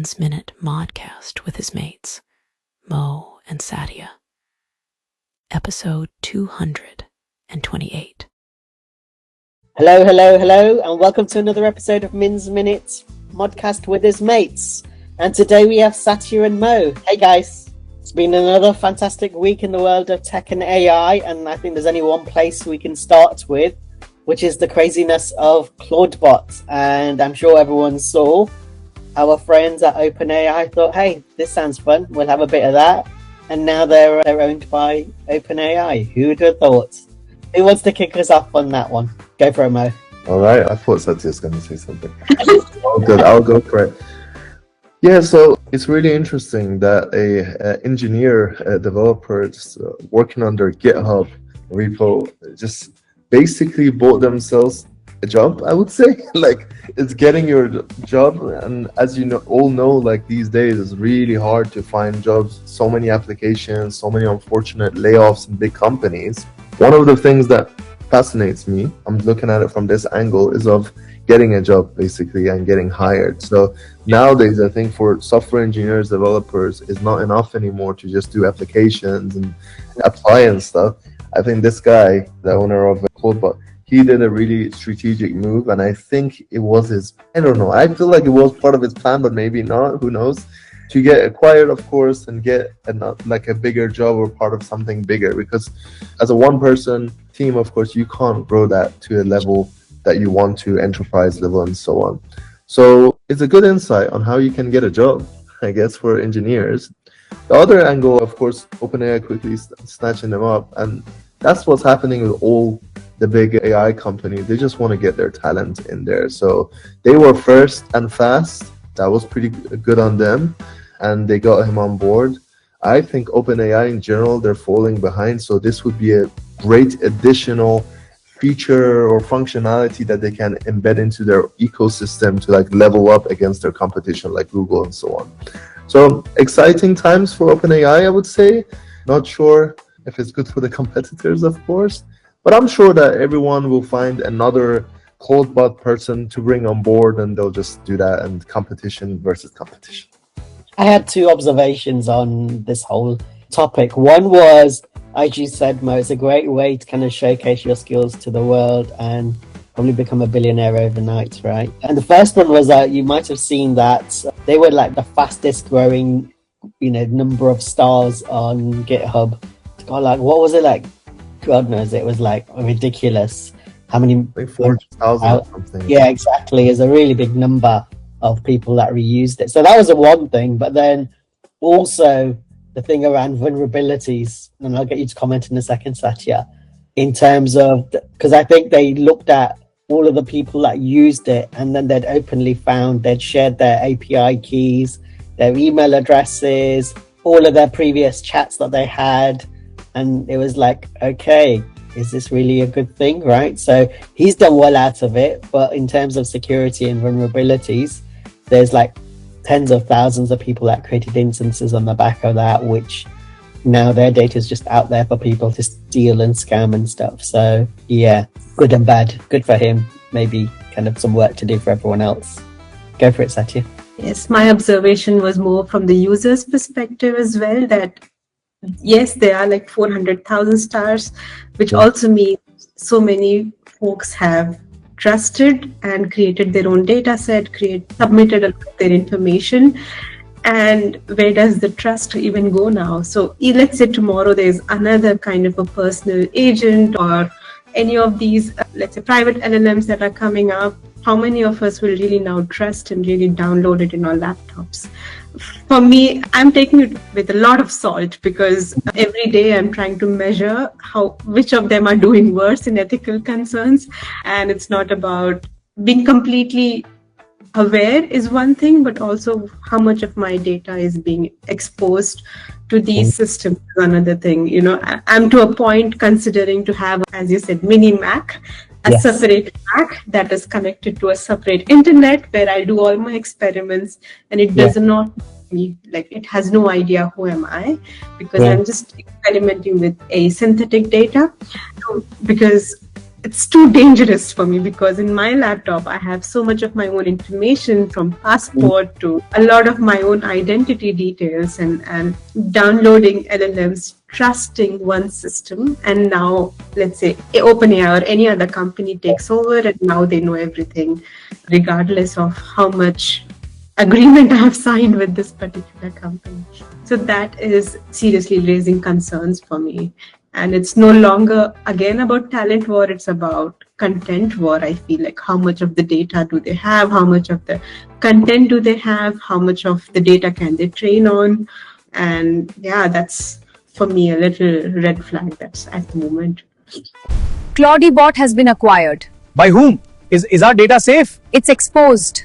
Min's Minute Modcast with his mates, Mo and Satya. Episode 228. Hello, and welcome to another episode of Min's Minute Modcast with his mates. And today we have Satya and Mo. Hey guys, it's been another fantastic week in the world of tech and AI, and I think there's only one place we can start with, which is the craziness of Claude.ai. And I'm sure everyone saw our friends at OpenAI thought, hey, this sounds fun, we'll have a bit of that. And now they're owned by OpenAI. Who would have thought? Who wants to kick us off on that one? Go for it, Mo. All right, I thought Satya was going to say something. Good, I'll go for it. Yeah, so it's really interesting that a developer just working on their GitHub repo just basically bought themselves a job, I would say. Like, it's getting your job, and as you know, all know, like these days it's really hard to find jobs. So many applications, so many unfortunate layoffs in big companies. One of the things that fascinates me, I'm looking at it from this angle, is of getting a job basically and getting hired. So nowadays I think for software engineers, developers, it's not enough anymore to just do applications and apply and stuff. I think this guy, the owner of Claude.ai, he did a really strategic move, and I think it was I feel like it was part of his plan, but maybe not, who knows, to get acquired, of course, and get a bigger job or part of something bigger. Because as a one-person team, of course, you can't grow that to a level that you want to, enterprise level and so on. So it's a good insight on how you can get a job, I guess, for engineers. The other angle, of course, OpenAI quickly snatching them up, and that's what's happening with all the big AI companies. They just want to get their talent in there. So they were first and fast. That was pretty good on them, and they got him on board. I think OpenAI in general, they're falling behind. So this would be a great additional feature or functionality that they can embed into their ecosystem to level up against their competition like Google and so on. So exciting times for OpenAI, I would say. Not sure if it's good for the competitors, of course, but I'm sure that everyone will find another Claude.ai person to bring on board, and they'll just do that, and competition versus competition. I had two observations on this whole topic. One was, as you said, Mo, it's a great way to kind of showcase your skills to the world and probably become a billionaire overnight, right? And the first one was that you might have seen that they were like the fastest growing, number of stars on GitHub. What was it like? God knows, it was like ridiculous. How many? Like 4,000 or something. Yeah, exactly. It's a really big number of people that reused it. So that was the one thing. But then also the thing around vulnerabilities, and I'll get you to comment in a second, Satya, in terms of, because I think they looked at all of the people that used it, and then they'd shared their API keys, their email addresses, all of their previous chats that they had. And it was like, okay, is this really a good thing, right? So he's done well out of it, but in terms of security and vulnerabilities, there's like tens of thousands of people that created instances on the back of that, which now their data is just out there for people to steal and scam and stuff. So yeah, good and bad. Good for him. Maybe kind of some work to do for everyone else. Go for it, Satya. Yes, my observation was more from the user's perspective as well, that yes, there are like 400,000 stars, which also means so many folks have trusted and created their own data set, submitted their information. And where does the trust even go now? So let's say tomorrow there's another kind of a personal agent or any of these, let's say, private LLMs that are coming up. How many of us will really now trust and really download it in our laptops? For me, I'm taking it with a lot of salt, because every day I'm trying to measure which of them are doing worse in ethical concerns. And it's not about being completely aware is one thing, but also how much of my data is being exposed to these systems is another thing. I'm to a point considering to have, as you said, mini Mac, separate Mac that is connected to a separate internet where I do all my experiments, and it does not, it has no idea who am I, because I'm just experimenting with a synthetic data. Because it's too dangerous for me, because in my laptop I have so much of my own information, from passport to a lot of my own identity details, and downloading LLMs, trusting one system, and now let's say OpenAI or any other company takes over, and now they know everything regardless of how much agreement I have signed with this particular company. So that is seriously raising concerns for me. And it's no longer, again, about talent war, it's about content war. I feel like, how much of the data do they have? How much of the content do they have? How much of the data can they train on? And yeah, that's for me a little red flag that's at the moment. Claude.ai has been acquired. By whom? Is our data safe? It's exposed.